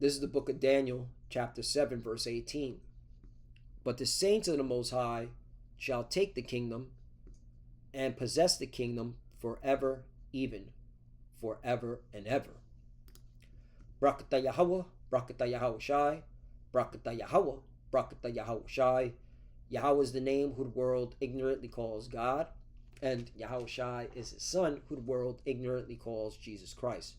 This is the book of Daniel, chapter 7, verse 18. But the saints of the Most High shall take the kingdom and possess the kingdom forever, even forever and ever. Brakata Yahweh, Brakata Yahweh Shai, Brakata Yahweh, Brakata Yahweh Shai. Yahweh is the name who the world ignorantly calls God, and Yahweh Shai is his son who the world ignorantly calls Jesus Christ.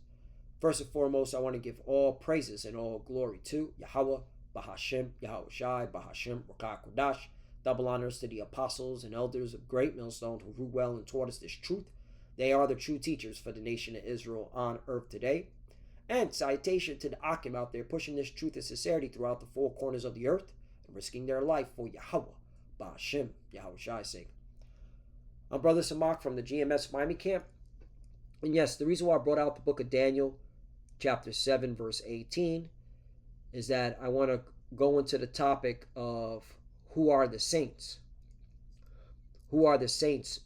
First and foremost, I want to give all praises and all glory to Yahweh, Bahashim, Yahweh Shai, Bahashim, Rakah Kodash. Double honors to the apostles and elders of Great Millstone who grew well and taught us this truth. They are the true teachers for the nation of Israel on earth today. And salutation to the Akim out there pushing this truth and sincerity throughout the four corners of the earth and risking their life for Yahweh, Bahashim, Yahweh Shai's sake. I'm Brother Samak from the GMS Miami camp. And yes, the reason why I brought out the book of Daniel, chapter 7, verse 18, is that I want to go into the topic of who are the saints. Who are the saints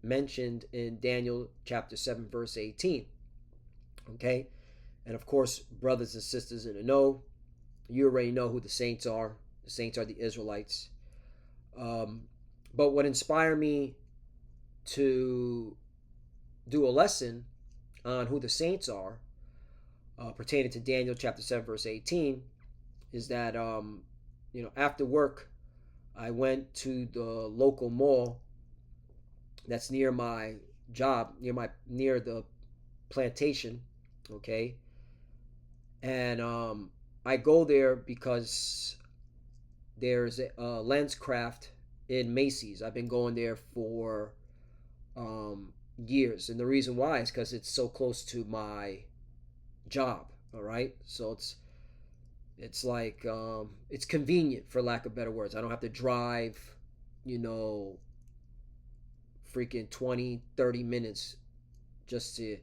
mentioned in Daniel chapter 7, verse 18. Okay? And of course, brothers and sisters in the know, you already know who the saints are. The saints are the Israelites. But what inspired me to do a lesson on who the saints are, pertaining to Daniel chapter 7, verse 18, is that, after work, I went to the local mall that's near my job, near the plantation, okay? And I go there because there's a LensCraft in Macy's. I've been going there for years, and the reason why is because it's so close to my job. All right, so it's like it's convenient, for lack of better words. I don't have to drive freaking 20-30 minutes just to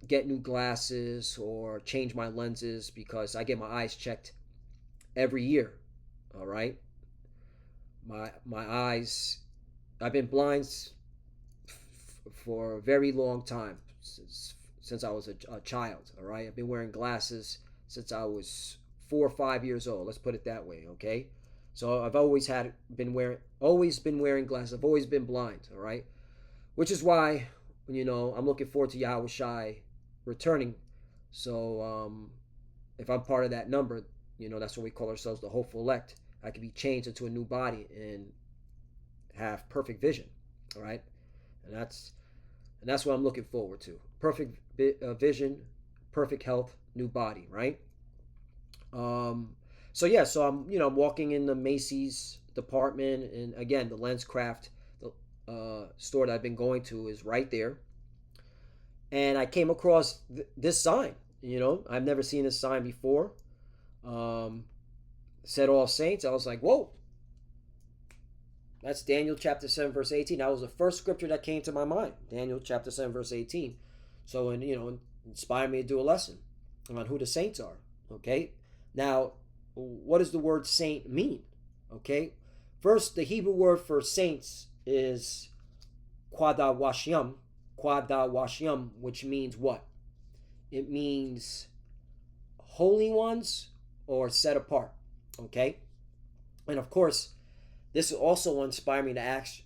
get new glasses or change my lenses, because I get my eyes checked every year. All right, my eyes, I've been blind for a very long time, since I was a child. All right, I've been wearing glasses since I was 4 or 5 years old. Let's put it that way, okay? So I've always been wearing glasses. I've always been blind. All right, which is why I'm looking forward to Yahweh Shai returning. So if I'm part of that number, that's what we call ourselves, the hopeful elect. I can be changed into a new body and have perfect vision. All right, and that's what I'm looking forward to. Perfect vision, perfect health, new body, right? So I'm walking in the Macy's department, and again, the LensCraft, the store that I've been going to, is right there. And I came across this sign. I've never seen this sign before. Said All Saints. I was like, whoa. That's Daniel chapter 7, verse 18. That was the first scripture that came to my mind. Daniel chapter 7, verse 18. So, inspired me to do a lesson on who the saints are. Okay. Now, what does the word saint mean? Okay. First, the Hebrew word for saints is quadawashyam, which means what? It means holy ones or set apart. Okay. And of course, this also inspired me to ask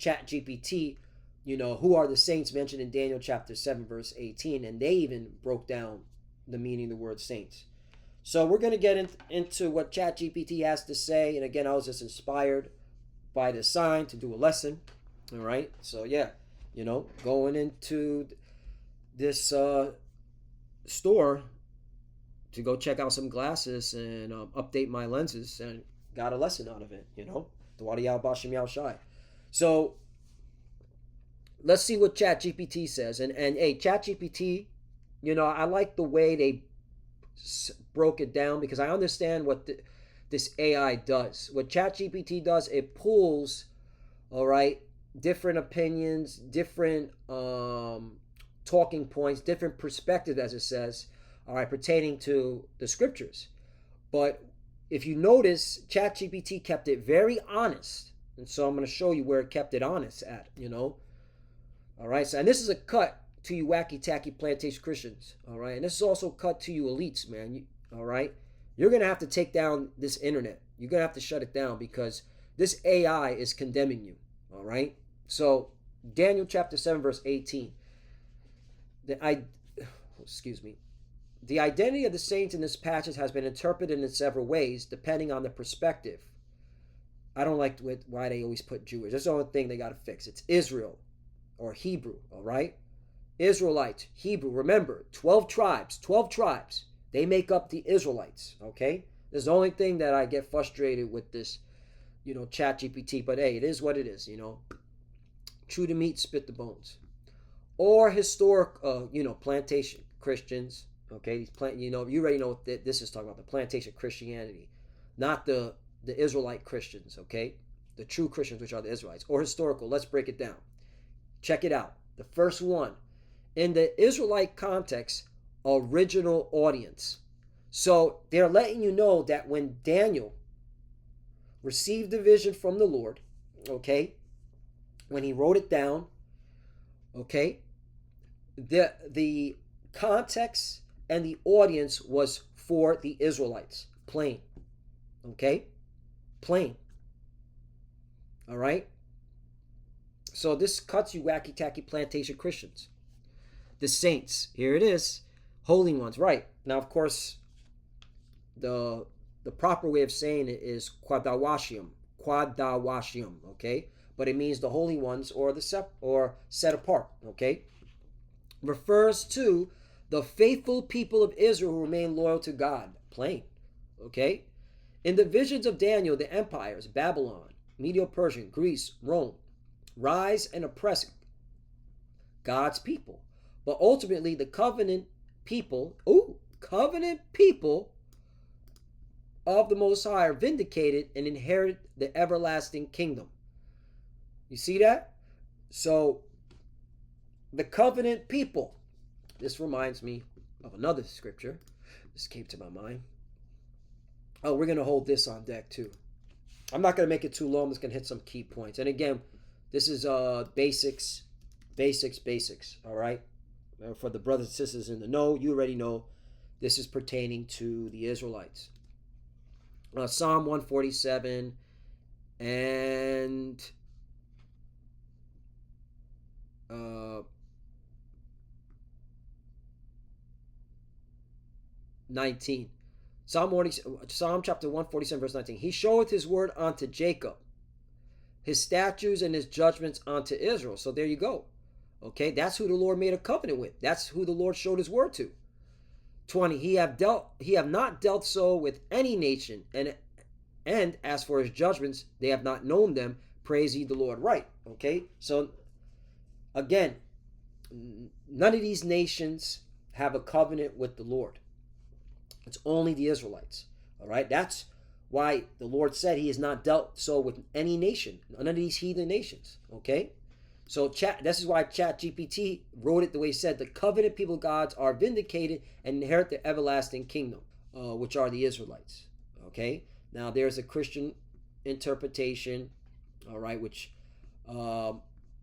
ChatGPT, who are the saints mentioned in Daniel chapter 7, verse 18, and they even broke down the meaning of the word saints. So we're going to get into what ChatGPT has to say, and again, I was just inspired by the sign to do a lesson. All right, so yeah, going into this store to go check out some glasses and update my lenses, and got a lesson out of it, So let's see what ChatGPT says. And hey, ChatGPT, I like the way they broke it down, because I understand what this AI does. What ChatGPT does, it pulls, all right, different opinions, different talking points, different perspectives, as it says, all right, pertaining to the scriptures. But if you notice, ChatGPT kept it very honest. And so I'm going to show you where it kept it honest at, All right, so, and this is a cut to you wacky tacky plantation Christians, all right? And this is also cut to you elites, man. All right? You're going to have to take down this internet. You're going to have to shut it down because this AI is condemning you, all right? So, Daniel chapter 7, verse 18. Excuse me. The identity of the saints in this passage has been interpreted in several ways, depending on the perspective. I don't like why they always put Jewish. That's the only thing they got to fix. It's Israel or Hebrew, all right? Israelites, Hebrew. Remember, 12 tribes. 12 tribes. They make up the Israelites, okay? That's the only thing that I get frustrated with this, chat GPT. But hey, it is what it is, Chew the meat, spit the bones. Or historic, plantation Christians, okay? You already know what this is talking about, the plantation Christianity, not the Israelite Christians, okay? The true Christians, which are the Israelites. Or historical. Let's break it down. Check it out. The first one. In the Israelite context, original audience. So they're letting you know that when Daniel received the vision from the Lord, okay, when he wrote it down, okay, the context and the audience was for the Israelites. Plain. Okay? Plain. All right? So this cuts you wacky tacky plantation Christians. The saints, here it is, holy ones, right? Now, of course, the proper way of saying it is quadawashium, okay? But it means the holy ones or set apart, okay? Refers to the faithful people of Israel who remain loyal to God, plain, okay? In the visions of Daniel, the empires, Babylon, Medo-Persian, Greece, Rome, rise and oppress God's people. But ultimately, the covenant people of the Most High are vindicated and inherit the everlasting kingdom. You see that? So, the covenant people. This reminds me of another scripture. This came to my mind. Oh, we're going to hold this on deck too. I'm not going to make it too long. I'm just going to hit some key points. And again, this is basics. All right? For the brothers and sisters in the know, you already know this is pertaining to the Israelites. Psalm 147 and 19. Psalm chapter 147 verse 19. He showeth his word unto Jacob, his statutes and his judgments unto Israel. So there you go. Okay, that's who the Lord made a covenant with. That's who the Lord showed his word to. 20. He have not dealt so with any nation, and as for his judgments, they have not known them. Praise ye the Lord. Right. Okay. So again, none of these nations have a covenant with the Lord. It's only the Israelites. All right. That's why the Lord said he has not dealt so with any nation, none of these heathen nations. Okay. So this is why ChatGPT wrote it the way he said. The covenant people of God are vindicated and inherit the everlasting kingdom, which are the Israelites. Okay. Now there's a Christian interpretation, all right, which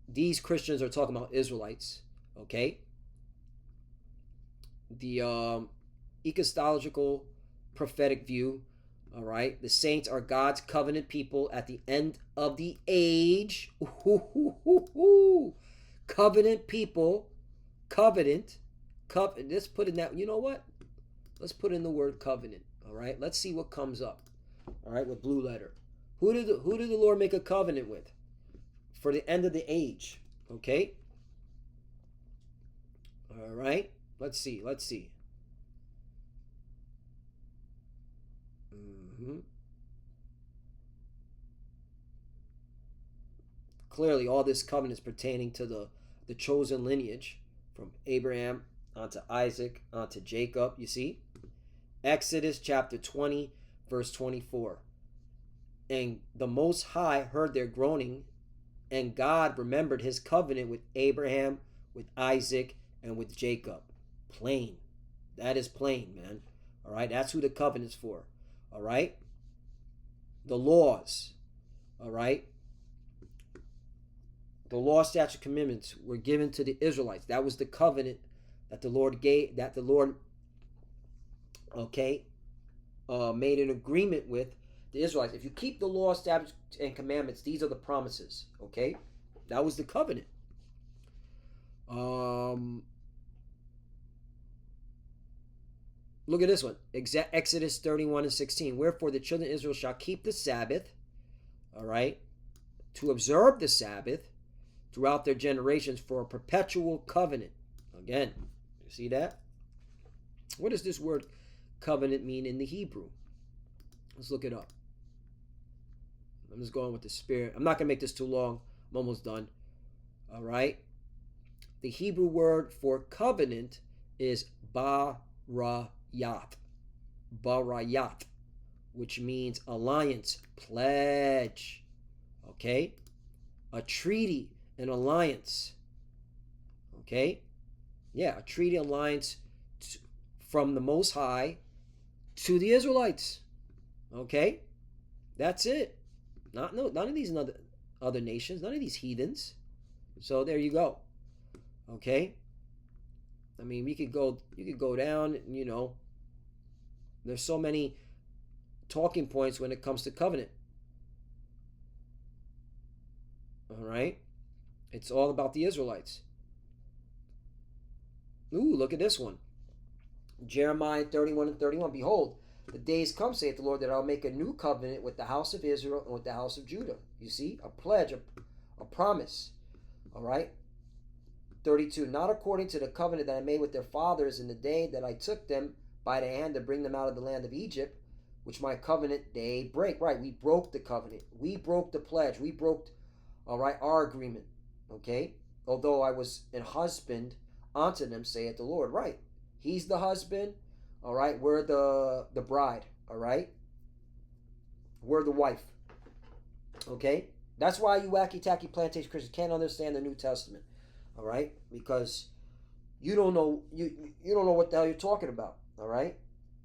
these Christians are talking about Israelites. Okay. The eschatological prophetic view, all right, the saints are God's covenant people at the end of the age. Covenant people, covenant. Let's put in that. You know what? Let's put in the word covenant. All right. Let's see what comes up. All right, with blue letter. Who did the Lord make a covenant with for the end of the age? Okay. All right. Let's see. Clearly, all this covenant is pertaining to the chosen lineage from Abraham onto Isaac onto Jacob. You see, Exodus chapter 20, verse 24. And the Most High heard their groaning, and God remembered his covenant with Abraham, with Isaac, and with Jacob. Plain. That is plain, man. All right, that's who the covenant's for. All right, the laws. All right, The law, statutes, commandments were given to the Israelites. That was the covenant that the Lord gave, that the Lord, made an agreement with the Israelites. If you keep the law, statutes, and commandments, these are the promises. Okay, that was the covenant. Look at this one. Exodus 31:16. Wherefore the children of Israel shall keep the Sabbath, all right, to observe the Sabbath throughout their generations for a perpetual covenant. Again, you see that? What does this word covenant mean in the Hebrew? Let's look it up. I'm just going with the Spirit. I'm not going to make this too long. I'm almost done. All right. The Hebrew word for covenant is barayat. Barayat, which means alliance, pledge. Okay? A treaty, an alliance. Okay? Yeah, a treaty alliance from the Most High to the Israelites. Okay? That's it. None of these other nations, none of these heathens. So there you go. Okay? I mean, you could go down, there's so many talking points when it comes to covenant. All right? It's all about the Israelites. Ooh, look at this one. Jeremiah 31:31. Behold, the days come, saith the Lord, that I'll make a new covenant with the house of Israel and with the house of Judah. You see, a pledge, a promise. All right? 32. Not according to the covenant that I made with their fathers in the day that I took them by the hand to bring them out of the land of Egypt, which my covenant they break. Right, we broke the covenant. We broke the pledge. We broke, all right, our agreement. Okay? Although I was an husband unto them, saith the Lord. Right. He's the husband. All right. We're the bride. All right. We're the wife. Okay. That's why you wacky tacky plantation Christians can't understand the New Testament. All right, because you don't know you don't know what the hell you're talking about. All right,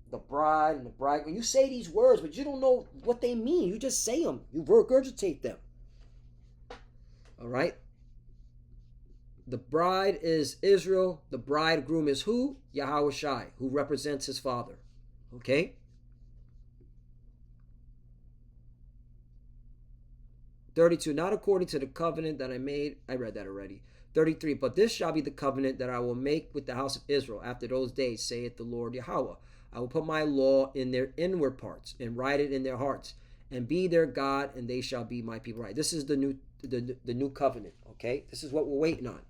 the bride and the bride. When you say these words, but you don't know what they mean, you just say them. You regurgitate them. All right. The bride is Israel. The bridegroom is who? Yahweh Shai, who represents his father. Okay. 32. Not according to the covenant that I made. I read that already. 33. But this shall be the covenant that I will make with the house of Israel after those days, saith the Lord Yahweh. I will put my law in their inward parts and write it in their hearts, and be their God, and they shall be my people. Right. This is the new covenant. Okay. This is what we're waiting on.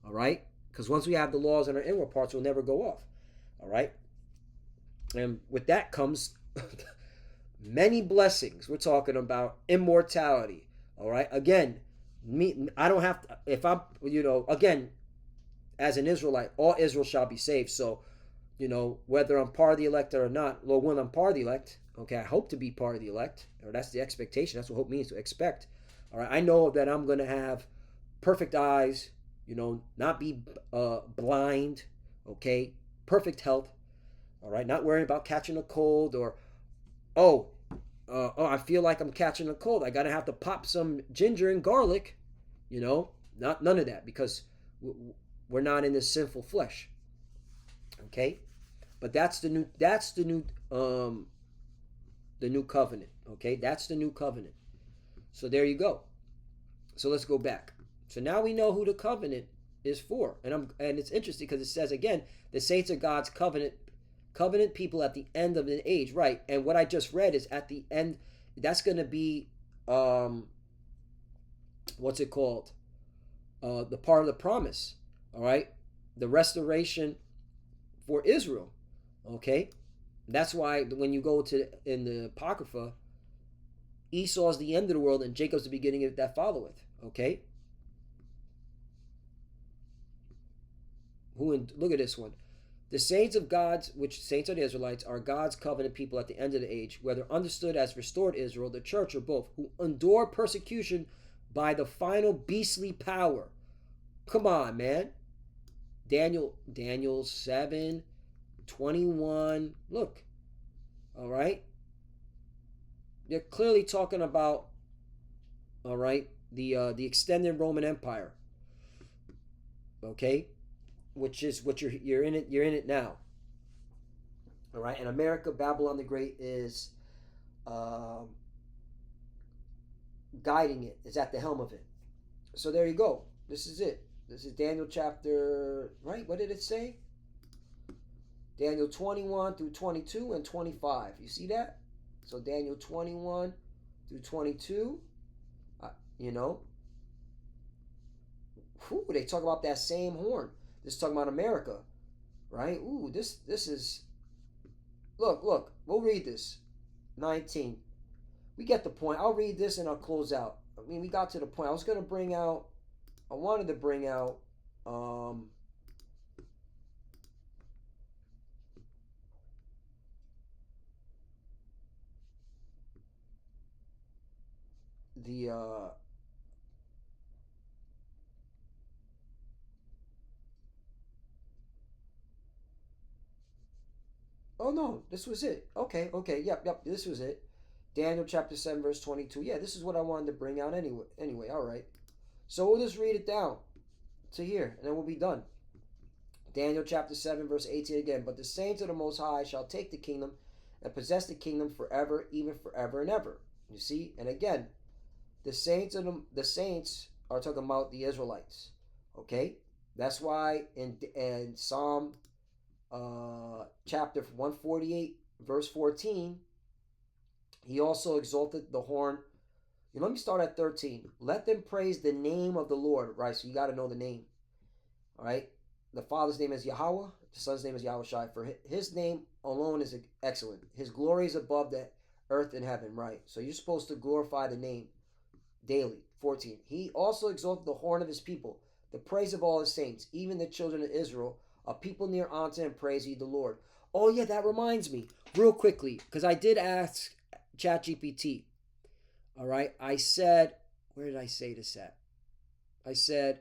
All right. Because once we have the laws in our inward parts, we'll never go off. All right. And with that comes many blessings. We're talking about immortality. All right. Again, I don't have to, if I'm, again, as an Israelite, all Israel shall be saved. So, whether I'm part of the elect or not, Lord willing, I'm part of the elect. Okay. I hope to be part of the elect, or that's the expectation. That's what hope means, to expect. All right. I know that I'm going to have perfect eyes, not be blind. Okay. Perfect health. All right. Not worrying about catching a cold or, I feel like I'm catching a cold. I gotta have to pop some ginger and garlic, none of that, because we're not in this sinful flesh. Okay, but that's the new covenant. Okay, that's the new covenant. So there you go. So let's go back. So now we know who the covenant is for, and it's interesting because it says again, the saints are God's covenant people at the end of an age, right? And what I just read is at the end. That's going to be what's it called? The part of the promise. All right, the restoration for Israel. Okay, that's why when you go to in the Apocrypha, Esau's the end of the world and Jacob's the beginning of that followeth. Okay. Look at this one. The saints of God's, which saints are the Israelites, are God's covenant people at the end of the age, whether understood as restored Israel, the church, or both, who endure persecution by the final beastly power. Come on, man. Daniel 7:21. Look. All right. They're clearly talking about, all right, the extended Roman Empire. Okay, which is what you're in it. You're in it now. All right, and America, Babylon the Great is um, guiding it. Is at the helm of it. So there you go. This is it. This is Daniel chapter, right? What did it say? Daniel 21 through 22 and 25. You see that? So Daniel 21 through 22, you know, whew, they talk about that same horn. This is talking about America, right? Ooh, this is, look, we'll read this. 19. We get the point. I'll read this and I'll close out. I mean, we got to the point. I wanted to bring out, the, oh no, this was it. Okay, yep, this was it. Daniel chapter 7, verse 22. Yeah, this is what I wanted to bring out anyway, all right. So we'll just read it down to here, and then we'll be done. Daniel chapter 7, verse 18 again. But the saints of the Most High shall take the kingdom and possess the kingdom forever, even forever and ever. You see? And again, the saints are talking about the Israelites. Okay? That's why in Psalm chapter 148, verse 14, he also exalted the horn. Let me start at 13. Let them praise the name of the Lord. Right? So you got to know the name. All right? The Father's name is Yahweh. The Son's name is Yahushai. For his name alone is excellent. His glory is above the earth and heaven. Right? So you're supposed to glorify the name daily. 14. He also exalted the horn of his people, the praise of all his saints, even the children of Israel, a people near unto him, praise ye the Lord. Oh yeah, that reminds me, real quickly, because I did ask ChatGPT. All right, I said, where did I say this at? I said,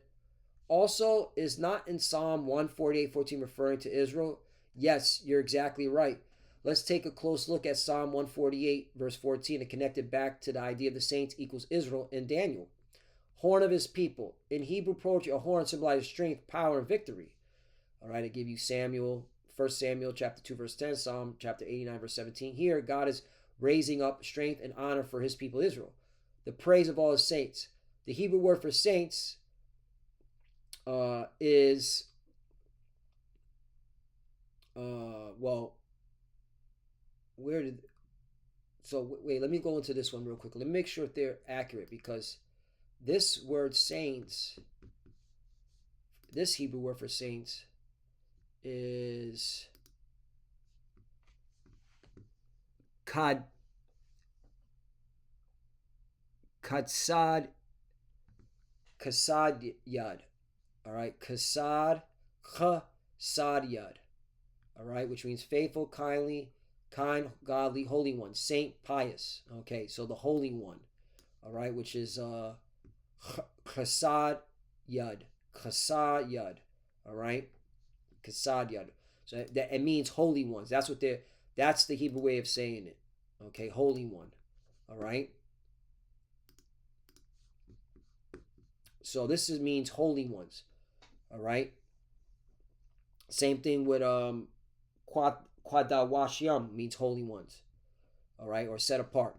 also, is not in Psalm 148:14 referring to Israel? Yes, you're exactly right. Let's take a close look at Psalm 148, verse 14, and connect it back to the idea of the saints equals Israel in Daniel. Horn of his people. In Hebrew poetry, a horn symbolizes strength, power, and victory. All right, I give you 1 Samuel chapter 2, verse 10, Psalm chapter 89, verse 17. Here, God is raising up strength and honor for his people Israel. The praise of all his saints. The Hebrew word for saints is, wait, let me go into this one real quick. Let me make sure if they're accurate, because this word saints, this Hebrew word for saints is kadsad yad. All right, kasad yad. All right, which means faithful, kindly, kind, godly, holy one, saint, pious. Okay, so the holy one. All right, which is chasad yad. Chasad yad. All right, chasad yad. So that it means holy ones. That's the Hebrew way of saying it. Okay, holy one. All right. So means holy ones. All right. Same thing with Quadawashyam means holy ones. All right, or set apart.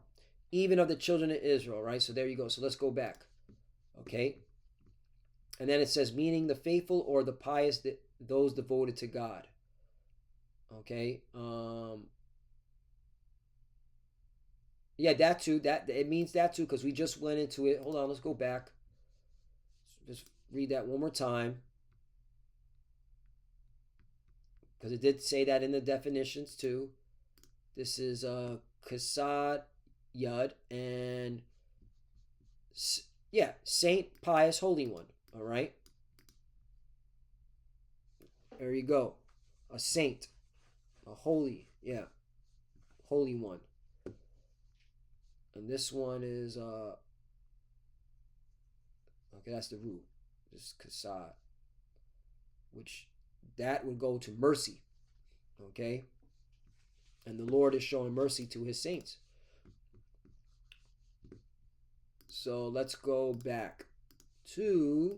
Even of the children of Israel, right? So there you go. So let's go back. Okay. And then it says, meaning the faithful or the pious, those devoted to God. Okay. Yeah, that too. That it means that too, because we just went into it. Hold on, let's go back. Just read that one more time, because it did say that in the definitions too. This is Kasad Yud, and yeah, saint, pious, holy one. All right. There you go. A saint, a holy, yeah, holy one. And this one is okay, that's the root. This is Kasad, which that would go to mercy. Okay. And the Lord is showing mercy to his saints. So let's go back to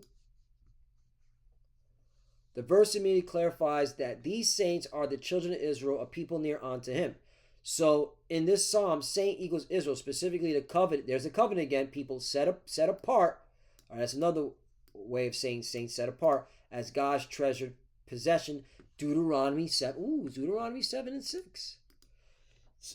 the verse immediately clarifies that these saints are the children of Israel, a people near unto him. So in this psalm, saint equals Israel, specifically the covenant. There's a covenant again, people set apart. All right, that's another way of saying saints set apart as God's treasured possession. Deuteronomy 7. Ooh, Deuteronomy 7 and 6.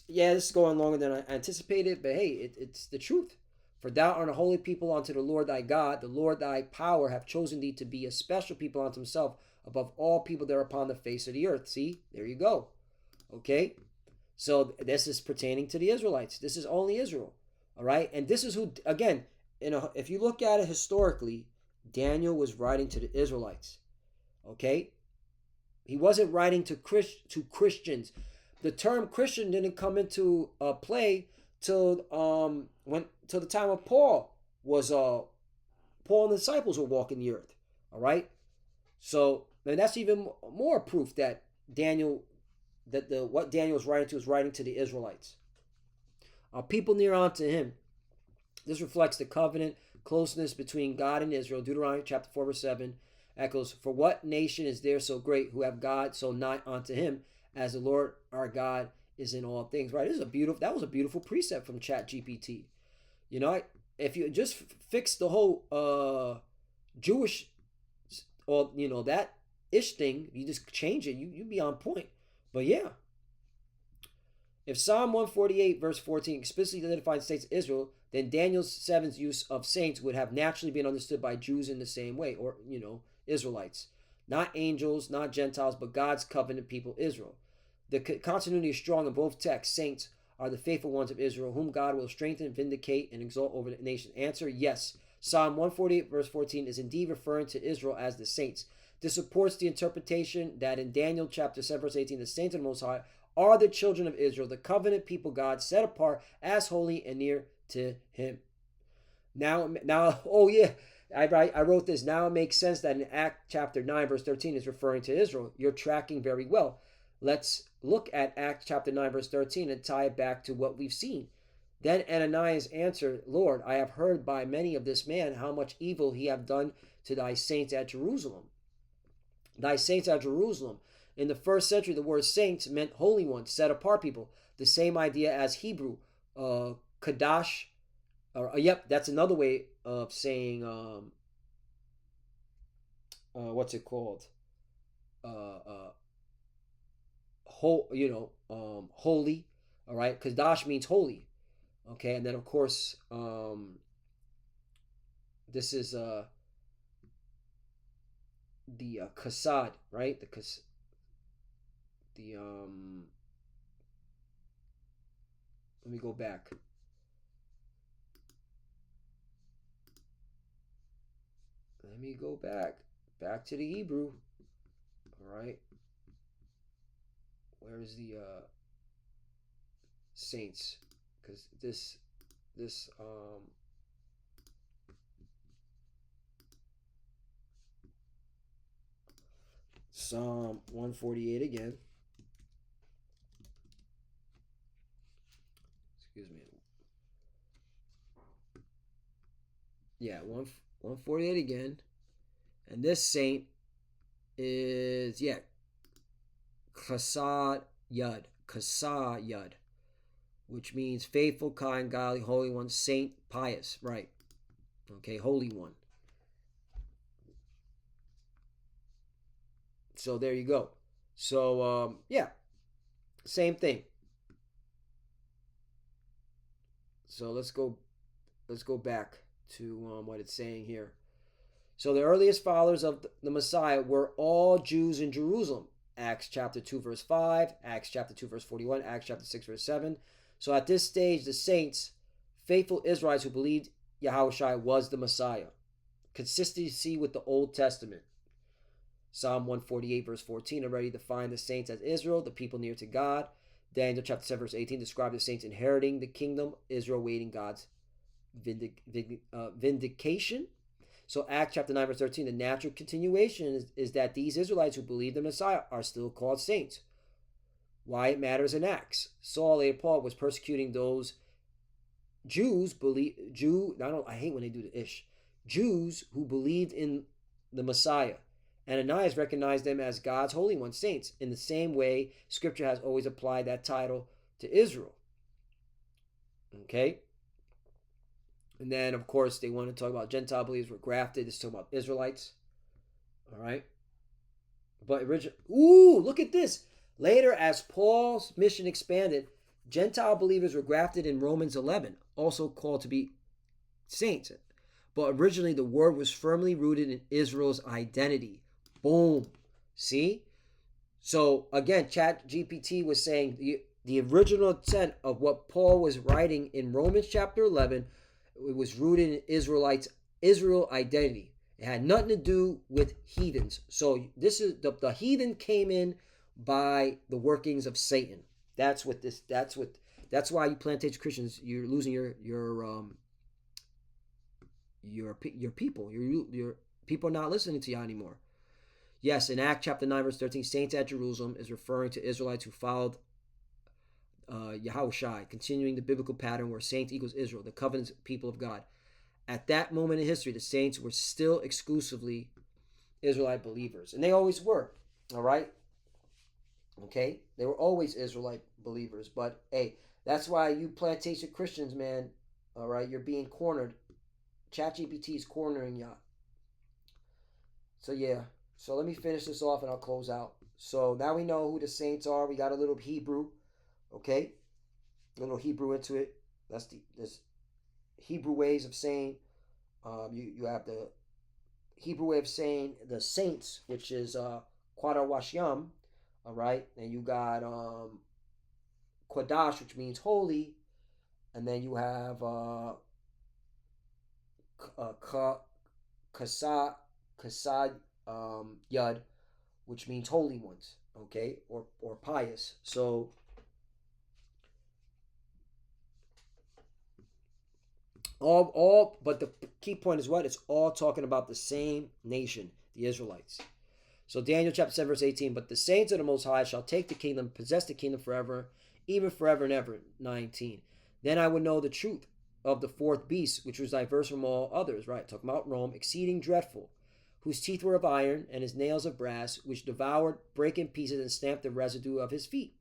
Yeah, this is going longer than I anticipated, but hey, it's the truth. For thou art a holy people unto the Lord thy God. The Lord thy power hath chosen thee to be a special people unto himself above all people that are upon the face of the earth. See, there you go. Okay, so this is pertaining to the Israelites. This is only Israel. All right, and this is who, again, if you look at it historically, Daniel was writing to the Israelites. Okay, he wasn't writing to Christians. The term Christian didn't come into play till till the time of Paul was Paul and the disciples were walking the earth. All right, so and that's even more proof that what Daniel was writing to the Israelites, people near unto him. This reflects the covenant closeness between God and Israel. Deuteronomy chapter 4 verse 7 echoes, "For what nation is there so great who have God so nigh unto him as the Lord our God is in all things?" Right? That was a beautiful precept from ChatGPT. You know, if you just fix the whole Jewish or that ish thing, you just change it, you'd be on point. But yeah, if Psalm 148 verse 14 explicitly identifies saints of Israel, then Daniel 7's use of saints would have naturally been understood by Jews in the same way, or Israelites, not angels, not Gentiles, but God's covenant people, Israel. The continuity is strong in both texts. Saints are the faithful ones of Israel, whom God will strengthen, vindicate, and exalt over the nation. Answer: yes. Psalm 148 verse 14 is indeed referring to Israel as the saints. This supports the interpretation that in Daniel chapter 7 verse 18, the saints of the Most High are the children of Israel, the covenant people God set apart as holy and near to him. Now, oh yeah, I wrote this. Now it makes sense that in Acts chapter 9 verse 13 is referring to Israel. You're tracking very well. Let's look at Acts chapter 9 verse 13 and tie it back to what we've seen. Then Ananias answered, Lord, I have heard by many of this man how much evil he hath done to thy saints at Jerusalem. Thy saints at Jerusalem. In the first century, the word saints meant holy ones, set apart people. The same idea as Hebrew, Kadash. Yep, that's another way of saying, what's it called? Holy. All right, Kadash means holy. Okay, and then of course, this is the kasad, right? Let me go back. Let me go back to the Hebrew. All right, where is the saints? Because this Psalm 148 again. Excuse me. Yeah, 148 again. And this saint is, Kasad Yud, which means faithful, kind, godly, holy one, saint, pious, right? Okay, holy one. So there you go. So same thing. So let's go back to what it's saying here. So the earliest followers of the Messiah were all Jews in Jerusalem. Acts chapter 2 verse 5, Acts chapter 2 verse 41, Acts chapter 6 verse 7. So at this stage, the saints, faithful Israelites who believed Yahushua was the Messiah. Consistency with the Old Testament. Psalm 148 verse 14 already defined the saints as Israel, the people near to God. Daniel chapter 7 verse 18 described the saints inheriting the kingdom, Israel waiting God's vindication. So Acts chapter 9 verse 13, the natural continuation is that these Israelites who believe the Messiah are still called saints. Why it matters in Acts. Saul, later Paul, was persecuting those I hate when they do the ish. Jews who believed in the Messiah. Ananias recognized them as God's holy ones, saints, in the same way Scripture has always applied that title to Israel. Okay? And then, of course, they want to talk about Gentile believers were grafted. This is talking about Israelites. All right? But look at this. Later, as Paul's mission expanded, Gentile believers were grafted in Romans 11, also called to be saints. But originally, the word was firmly rooted in Israel's identity. Boom. See? So, again, ChatGPT was saying the original intent of what Paul was writing in Romans chapter 11, it was rooted in Israel identity. It had nothing to do with heathens. So this is the heathen came in by the workings of Satan. That's why you plantation Christians, you're losing your people. Your people are not listening to you anymore. Yes, in Acts chapter 9 verse 13, saints at Jerusalem is referring to Israelites who followed Yahushai, continuing the biblical pattern where saint equals Israel, the covenant people of God. At that moment in history, the saints were still exclusively Israelite believers. And they always were. All right? Okay? They were always Israelite believers. But, hey, that's why you plantation Christians, man, all right, you're being cornered. ChatGPT is cornering you. So, yeah. So, let me finish this off and I'll close out. So, now we know who the saints are. We got a little Hebrew. Okay? A little Hebrew into it. There's Hebrew ways of saying, you have the Hebrew way of saying the saints, which is Quadar Washyam, all right? And you got Quadash, which means holy, and then you have Kasad Yud, which means holy ones, okay, or pious. So but the key point is what? It's all talking about the same nation, the Israelites. So Daniel chapter 7 verse 18, but the saints of the Most High shall take the kingdom, possess the kingdom forever, even forever and ever. 19. Then I would know the truth of the fourth beast, which was diverse from all others, right? Talking about Rome, exceeding dreadful, whose teeth were of iron and his nails of brass, which devoured, brake in pieces, and stamped the residue of his feet.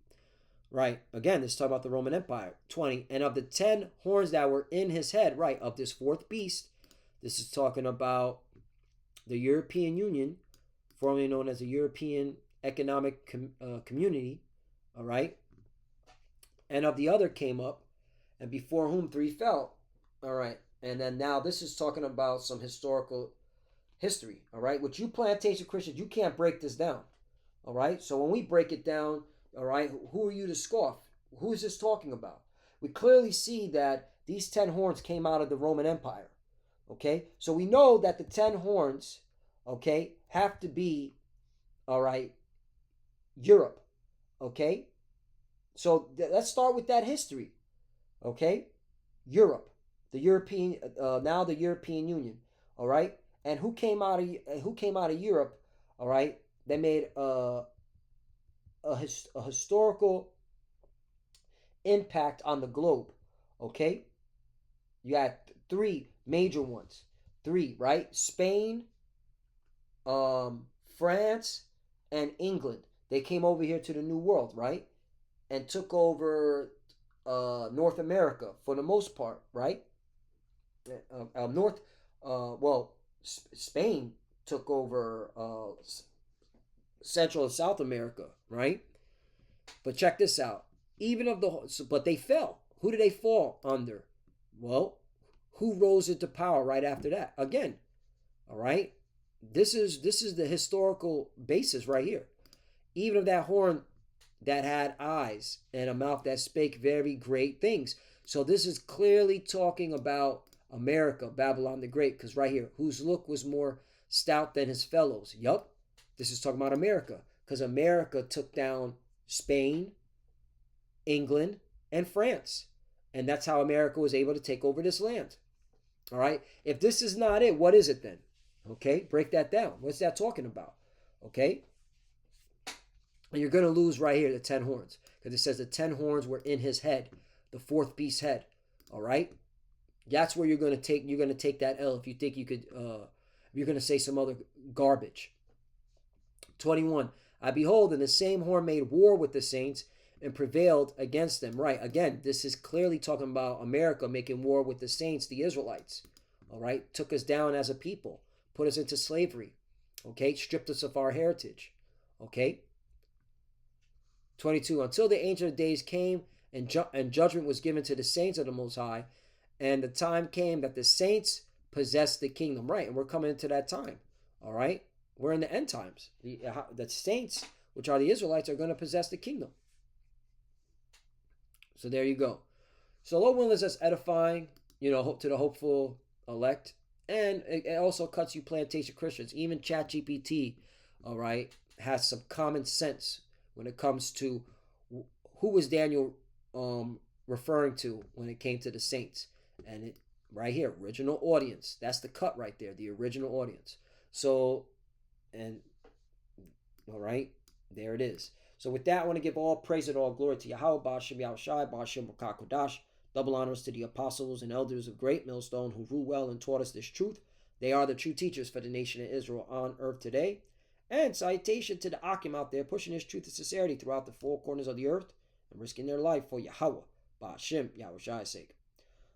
Right. Again, this is talking about the Roman Empire. 20. And of the 10 horns that were in his head, right, of this fourth beast, this is talking about the European Union, formerly known as the European Economic Community, all right? And of the other came up, and before whom 3 fell, all right? And then now this is talking about some historical history, all right? Which you plantation Christians, you can't break this down, all right? So when we break it down, all right, who are you to scoff? Who is this talking about? We clearly see that these 10 horns came out of the Roman Empire, okay? So we know that the 10 horns, okay, have to be, all right, Europe, okay? So let's start with that history, okay? Europe, the European, now the European Union, all right? And who came out of Europe, all right? They made a historical impact on the globe, okay? You had 3 major ones, 3, right? Spain, France, and England. They came over here to the New World, right? And took over North America for the most part, right? Spain took over Central and South America, right? But check this out. But they fell. Who did they fall under? Well, who rose into power right after that? Again, all right. This is the historical basis right here. Even of that horn that had eyes and a mouth that spake very great things. So this is clearly talking about America, Babylon the Great, because right here, whose look was more stout than his fellows. Yup, this is talking about America, because America took down Spain, England, and France. And that's how America was able to take over this land. All right. If this is not it, what is it then? Okay. Break that down. What's that talking about? Okay. And you're going to lose right here the 10 horns. Because it says the 10 horns were in his head. The fourth beast's head. All right. That's where you're gonna take that L if you think you could you're gonna say some other garbage. 21. I behold, and the same horn made war with the saints and prevailed against them. Right. Again, this is clearly talking about America making war with the saints, the Israelites. All right. Took us down as a people, put us into slavery. Okay. Stripped us of our heritage. Okay. 22. Until the Ancient of Days came and judgment was given to the saints of the Most High, and the time came that the saints possessed the kingdom. Right. And we're coming into that time. All right. We're in the end times. The saints, which are the Israelites, are going to possess the kingdom. So there you go. So Lord willing, that's edifying, to the hopeful elect. And it also cuts you plantation Christians. Even ChatGPT, all right, has some common sense when it comes to who was Daniel referring to when it came to the saints. And it right here, original audience. That's the cut right there, the original audience. So, and all right, there it is. So with that, I want to give all praise and all glory to Yahweh, Ba'ashem Yahushai, Ba'ashem Kodash. Double honors to the apostles and elders of Great Millstone who rule well and taught us this truth. They are the true teachers for the nation of Israel on earth today. And citation to the Akim out there pushing this truth and sincerity throughout the four corners of the earth and risking their life for Yahweh, Ba'ashem Yahushai's sake.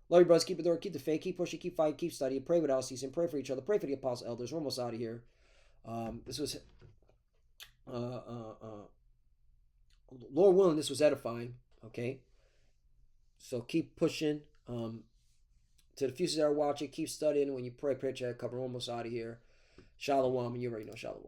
Love you, brothers. Keep it there. Keep the faith. Keep pushing. Keep fighting. Keep studying. Pray without ceasing. Pray for each other. Pray for the apostles, elders. We're almost out of here. This was Lord willing, this was edifying. Okay, so keep pushing. To the futures that are watching, keep studying. When you pray, check, cover. Almost out of here. Shalom, and you already know shalom.